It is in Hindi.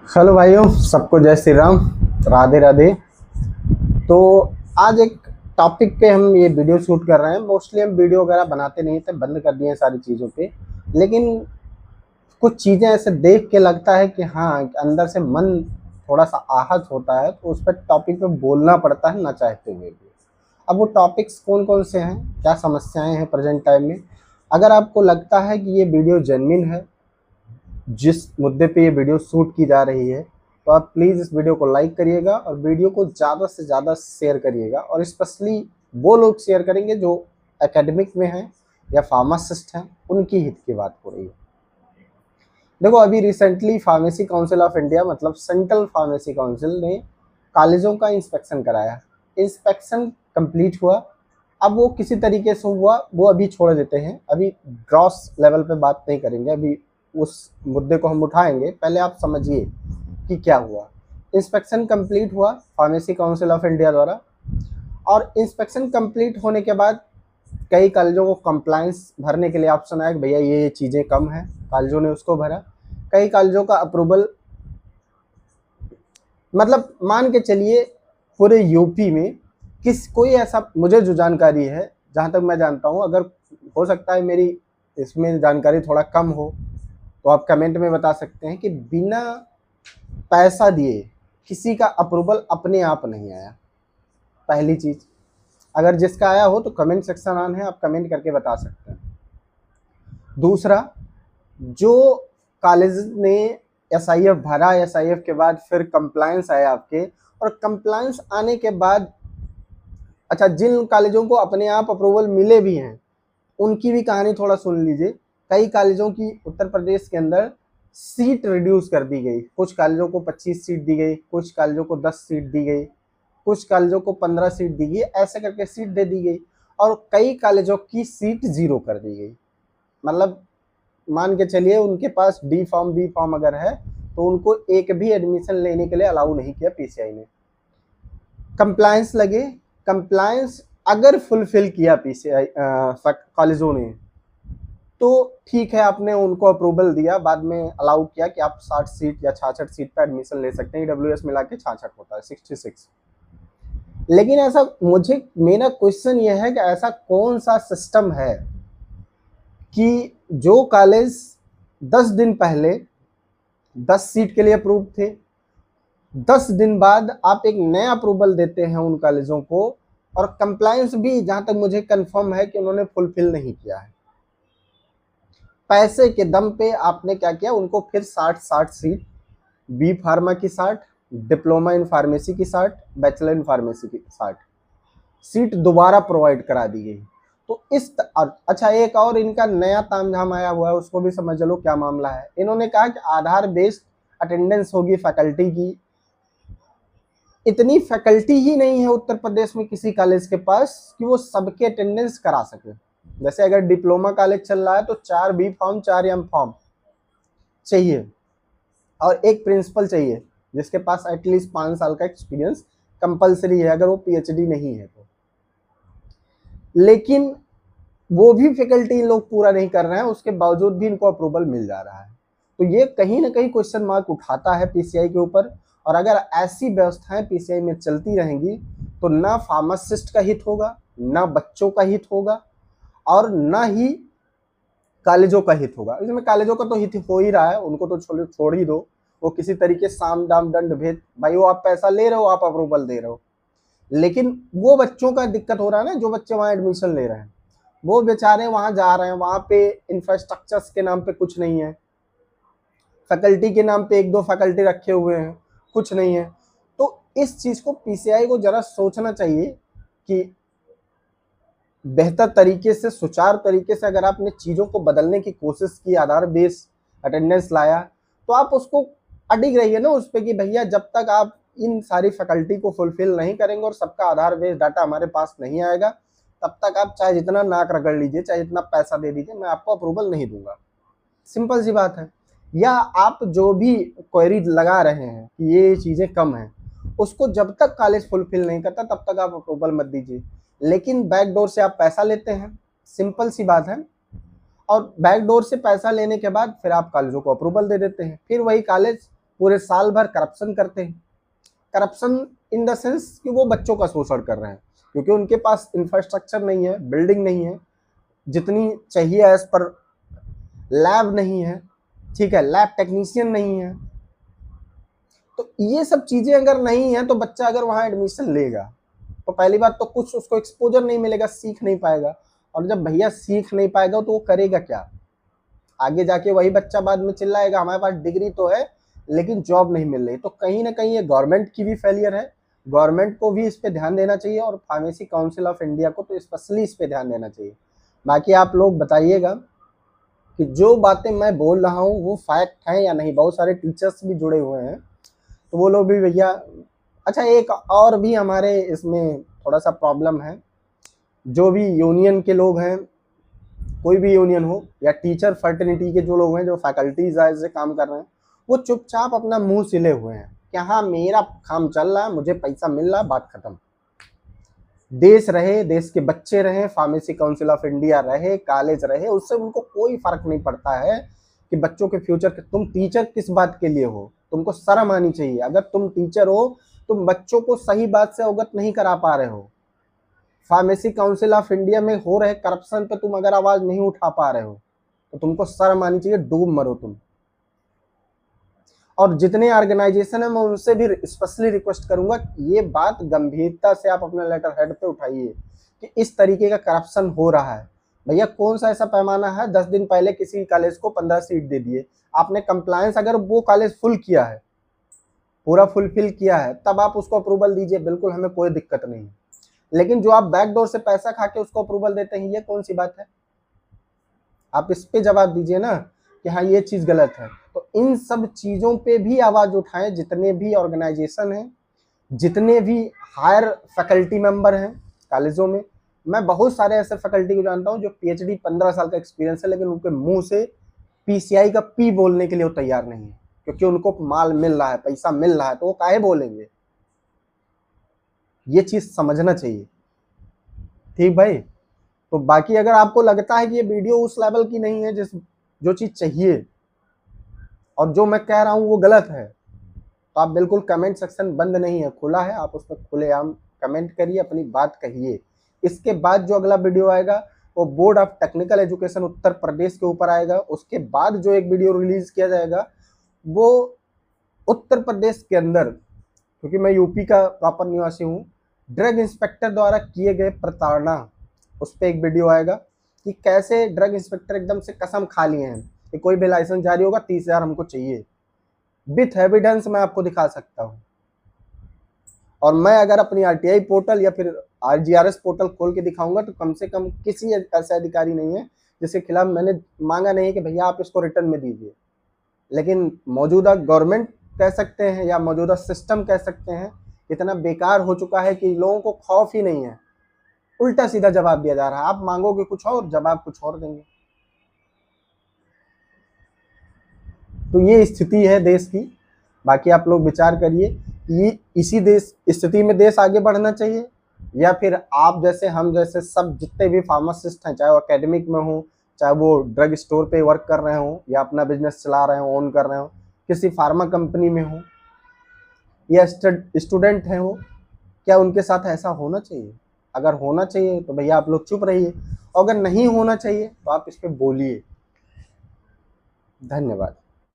हेलो भाइयों, सबको जय श्री राम, राधे राधे। तो आज एक टॉपिक पे हम ये वीडियो शूट कर रहे हैं। मोस्टली हम वीडियो वगैरह बनाते नहीं थे, बंद कर दिए हैं सारी चीज़ों पे। लेकिन कुछ चीज़ें ऐसे देख के लगता है कि हाँ, अंदर से मन थोड़ा सा आहत होता है, तो उस पर टॉपिक पे बोलना पड़ता है ना चाहते हुए भी। अब वो टॉपिक्स कौन कौन से हैं, क्या समस्याएं हैं प्रेजेंट टाइम में। अगर आपको लगता है कि ये वीडियो जेन्युइन है, जिस मुद्दे पे ये वीडियो शूट की जा रही है, तो आप प्लीज़ इस वीडियो को लाइक करिएगा और वीडियो को ज़्यादा से ज़्यादा शेयर करिएगा। और स्पेशली वो लोग शेयर करेंगे जो एकेडमिक में हैं या फार्मासिस्ट हैं, उनकी हित की बात हो रही है। देखो, अभी recently pharmacy council of India मतलब सेंट्रल फार्मेसी काउंसिल ने कॉलेजों का इंस्पेक्शन कराया। इंस्पेक्शन कंप्लीट हुआ। अब वो किसी तरीके से हुआ वो अभी छोड़ देते हैं, अभी ग्रॉस लेवल पे बात नहीं करेंगे, अभी उस मुद्दे को हम उठाएंगे। पहले आप समझिए कि क्या हुआ। इंस्पेक्शन कंप्लीट हुआ फार्मेसी काउंसिल ऑफ इंडिया द्वारा, और इंस्पेक्शन कंप्लीट होने के बाद कई कॉलेजों को कंप्लायंस भरने के लिए ऑप्शन आया कि भैया ये चीज़ें कम हैं, कॉलेजों ने उसको भरा। कई कॉलेजों का अप्रूवल, मतलब मान के चलिए पूरे यूपी में कोई ऐसा, मुझे जो जानकारी है, जहाँ तक मैं जानता हूँ, अगर हो सकता है मेरी इसमें जानकारी थोड़ा कम हो तो आप कमेंट में बता सकते हैं, कि बिना पैसा दिए किसी का अप्रूवल अपने आप नहीं आया। पहली चीज़, अगर जिसका आया हो तो कमेंट सेक्शन ऑन है, आप कमेंट करके बता सकते हैं। दूसरा, जो कॉलेज ने एसआईएफ भरा, एसआईएफ के बाद फिर कंप्लायंस आया आपके, और कंप्लायंस आने के बाद, अच्छा, जिन कॉलेजों को अपने आप अप्रूवल मिले भी हैं उनकी भी कहानी थोड़ा सुन लीजिए। कई कॉलेजों की उत्तर प्रदेश के अंदर सीट रिड्यूस कर दी गई। कुछ कॉलेजों को 25 सीट दी गई, कुछ कॉलेजों को 10 सीट दी गई, कुछ कॉलेजों को 15 सीट दी गई, ऐसे करके सीट दे दी गई। और कई कॉलेजों की सीट जीरो कर दी गई। मतलब मान के चलिए उनके पास डी फॉर्म बी फॉर्म अगर है तो उनको एक भी एडमिशन लेने के लिए अलाउ नहीं किया पीसीआई ने। कंप्लायंस लगे, कंप्लायंस अगर फुलफिल किया पीसीआई कॉलेजों ने तो ठीक है, आपने उनको अप्रूवल दिया, बाद में अलाउ किया कि आप 60 सीट या 66 सीट पर एडमिशन ले सकते हैं। ईडब्ल्यूएस मिला के 66 होता है, 66। लेकिन ऐसा, मुझे मेरा क्वेश्चन यह है कि ऐसा कौन सा सिस्टम है कि जो कॉलेज 10 दिन पहले 10 सीट के लिए अप्रूव थे, 10 दिन बाद आप एक नया अप्रूवल देते हैं उन कॉलेजों को, और कंप्लायंस भी जहां तक मुझे कंफर्म है कि उन्होंने फुलफिल नहीं किया है। पैसे के दम पे आपने क्या किया, उनको फिर 60 सीट, बी फार्मा की 60, डिप्लोमा इन फार्मेसी की 60, बैचलर इन फार्मेसी की 60 सीट दोबारा प्रोवाइड करा दी गई। तो अच्छा, एक और इनका नया तामझाम आया हुआ है, उसको भी समझ लो क्या मामला है। इन्होंने कहा कि आधार बेस्ड अटेंडेंस होगी फैकल्टी की। इतनी फैकल्टी ही नहीं है उत्तर प्रदेश में किसी कॉलेज के पास कि वो सबके अटेंडेंस करा सके। जैसे अगर डिप्लोमा कॉलेज चल रहा है तो 4 बी फॉर्म 4 एम फॉर्म चाहिए, और एक प्रिंसिपल चाहिए जिसके पास एटलीस्ट 5 साल का एक्सपीरियंस कंपलसरी है, अगर वो पीएचडी नहीं है तो। लेकिन वो भी फैकल्टी इन लोग पूरा नहीं कर रहे हैं, उसके बावजूद भी इनको अप्रूवल मिल जा रहा है। तो ये कहीं ना कहीं क्वेश्चन मार्क उठाता है पीसीआई के ऊपर। और अगर ऐसी व्यवस्थाएं पीसीआई में चलती रहेंगी तो ना फार्मासिस्ट का हित होगा, ना बच्चों का हित होगा, और ना ही कॉलेजों का हित होगा। इसमें कॉलेजों का तो हित हो ही रहा है, उनको तो छोड़ ही दो। वो किसी तरीके साम दाम दंड भेद, भाई वो आप पैसा ले रहे हो, आप अप्रूवल दे रहे हो। लेकिन वो बच्चों का दिक्कत हो रहा है ना, जो बच्चे वहाँ एडमिशन ले रहे हैं, वो बेचारे वहाँ जा रहे हैं, वहाँ पे इंफ्रास्ट्रक्चर्स के नाम पे कुछ नहीं है, फैकल्टी के नाम पे 1-2 फैकल्टी रखे हुए हैं, कुछ नहीं है। तो इस चीज़ को पीसीआई को जरा सोचना चाहिए कि बेहतर तरीके से, सुचारू तरीके से अगर आपने चीज़ों को बदलने की कोशिश की, आधार बेस अटेंडेंस लाया, तो आप उसको अडिग रहिए ना उस पर कि भैया जब तक आप इन सारी फैकल्टी को फुलफिल नहीं करेंगे और सबका आधार बेस डाटा हमारे पास नहीं आएगा, तब तक आप चाहे जितना नाक रगड़ लीजिए, चाहे जितना पैसा दे दीजिए, मैं आपको अप्रूवल नहीं दूंगा। सिंपल सी बात है। या आप जो भी क्वेरी लगा रहे हैं कि ये चीज़ें कम हैं, उसको जब तक कॉलेज फुलफिल नहीं करता तब तक आप अप्रूवल मत दीजिए। लेकिन बैकडोर से आप पैसा लेते हैं, सिंपल सी बात है, और बैकडोर से पैसा लेने के बाद फिर आप कॉलेजों को अप्रूवल दे देते हैं। फिर वही कॉलेज पूरे साल भर करप्शन करते हैं। करप्शन इन द सेंस कि वो बच्चों का शोषण कर रहे हैं, क्योंकि उनके पास इंफ्रास्ट्रक्चर नहीं है, बिल्डिंग नहीं है जितनी चाहिए एज पर, लैब नहीं है, ठीक है, लैब टेक्नीशियन नहीं है। तो ये सब चीजें अगर नहीं है तो बच्चा अगर वहां एडमिशन लेगा तो पहली बात तो कुछ उसको एक्सपोजर नहीं मिलेगा, सीख नहीं पाएगा। और जब भैया सीख नहीं पाएगा तो वो करेगा क्या? आगे जाके वही बच्चा बाद में चिल्लाएगा हमारे पास डिग्री तो है लेकिन जॉब नहीं मिल रही। तो कहीं ना कहीं ये गवर्नमेंट की भी फेलियर है, गवर्नमेंट को भी इस पे ध्यान देना चाहिए और फार्मेसी काउंसिल ऑफ इंडिया को तो स्पेशली इस पे ध्यान देना चाहिए। बाकी आप लोग बताइएगा कि जो बातें मैं बोल रहा हूँ वो फैक्ट है या नहीं। बहुत सारे टीचर्स भी जुड़े हुए हैं तो वो लोग भी भैया। अच्छा, एक और भी हमारे इसमें थोड़ा सा प्रॉब्लम है, जो भी यूनियन के लोग हैं, कोई भी यूनियन हो या टीचर फर्टर्निटी के जो लोग हैं, जो फैकल्टीज से काम कर रहे हैं, वो चुपचाप अपना मुंह सिले हुए हैं कि हाँ मेरा काम चल रहा है, मुझे पैसा मिल रहा है, बात खत्म। देश रहे, देश के बच्चे रहे, फार्मेसी काउंसिल ऑफ इंडिया रहे, कॉलेज रहे, उससे उनको कोई फर्क नहीं पड़ता है कि बच्चों के फ्यूचर के। तुम टीचर किस बात के लिए हो? तुमको शर्म आनी चाहिए। अगर तुम टीचर हो, तुम बच्चों को सही बात से अवगत नहीं करा पा रहे हो, फार्मेसी काउंसिल ऑफ इंडिया में हो रहे करप्शन पे तुम अगर आवाज नहीं उठा पा रहे हो तो तुमको शर्म आनी चाहिए, डूब मरो तुम। और जितने ऑर्गेनाइजेशन है मैं उनसे भी स्पेशली रिक्वेस्ट करूंगा ये बात गंभीरता से आप अपने लेटर हेड पे उठाइए कि इस तरीके का करप्शन हो रहा है। भैया कौन सा ऐसा पैमाना है, 10 दिन पहले किसी कॉलेज को 15 सीट दे दिए, आपने कंप्लायंस अगर वो कॉलेज फुल किया है, पूरा फुलफिल किया है, तब आप उसको अप्रूवल दीजिए, बिल्कुल हमें कोई दिक्कत नहीं है। लेकिन जो आप बैकडोर से पैसा खा के उसको अप्रूवल देते हैं, ये कौन सी बात है? आप इस पे जवाब दीजिए ना कि हाँ ये चीज गलत है। तो इन सब चीजों पे भी आवाज उठाएं, जितने भी ऑर्गेनाइजेशन हैं, जितने भी हायर फैकल्टी मेंबर हैं कॉलेजों में। मैं बहुत सारे ऐसे फैकल्टी को जानता हूं जो पीएचडी 15 साल का एक्सपीरियंस है, लेकिन उनके मुंह से पीसीआई का पी बोलने के लिए वो तैयार नहीं है, क्योंकि उनको माल मिल रहा है, पैसा मिल रहा है, तो वो काहे बोलेंगे? ये चीज समझना चाहिए, ठीक भाई। तो बाकी अगर आपको लगता है कि ये वीडियो उस लेवल की नहीं है जो चीज चाहिए और जो मैं कह रहा हूं वो गलत है, तो आप बिल्कुल कमेंट सेक्शन बंद नहीं है, खुला है, आप उस पर खुलेआम कमेंट करिए, अपनी बात कहिए। इसके बाद जो अगला वीडियो आएगा वो board of technical education Uttar Pradesh के ऊपर आएगा। उसके बाद जो एक वीडियो रिलीज किया जाएगा वो उत्तर प्रदेश के अंदर, क्योंकि मैं यूपी का प्रॉपर निवासी हूँ, ड्रग इंस्पेक्टर द्वारा किए गए प्रताड़ना, उस पर एक वीडियो आएगा कि कैसे ड्रग इंस्पेक्टर एकदम से कसम खा लिए हैं कि कोई भी लाइसेंस जारी होगा 30,000 हमको चाहिए। विथ एविडेंस मैं आपको दिखा सकता हूँ। और मैं अगर अपनी आरटीआई पोर्टल या फिर आरजीआरएस पोर्टल खोल के दिखाऊंगा तो कम से कम किसी ऐसे अधिकारी नहीं है जिसके खिलाफ मैंने मांगा नहीं कि भैया आप इसको रिटर्न में दीजिए। लेकिन मौजूदा गवर्नमेंट कह सकते हैं या मौजूदा सिस्टम कह सकते हैं, इतना बेकार हो चुका है कि लोगों को खौफ ही नहीं है, उल्टा सीधा जवाब दिया जा रहा है। आप मांगोगे कुछ और, जवाब कुछ और देंगे। तो ये स्थिति है देश की। बाकी आप लोग विचार करिए कि इसी देश स्थिति में देश आगे बढ़ना चाहिए या फिर आप जैसे हम जैसे सब जितने भी फार्मासिस्ट हैं, चाहे वो एकेडमिक में हो, चाहे वो ड्रग स्टोर पे वर्क कर रहे हो या अपना बिजनेस चला रहे हो, ओन कर रहे हो, किसी फार्मा कंपनी में हो या स्टूडेंट हैं हो, क्या उनके साथ ऐसा होना चाहिए? अगर होना चाहिए तो भैया आप लोग चुप रहिए, अगर नहीं होना चाहिए तो आप इस पे बोलिए। धन्यवाद।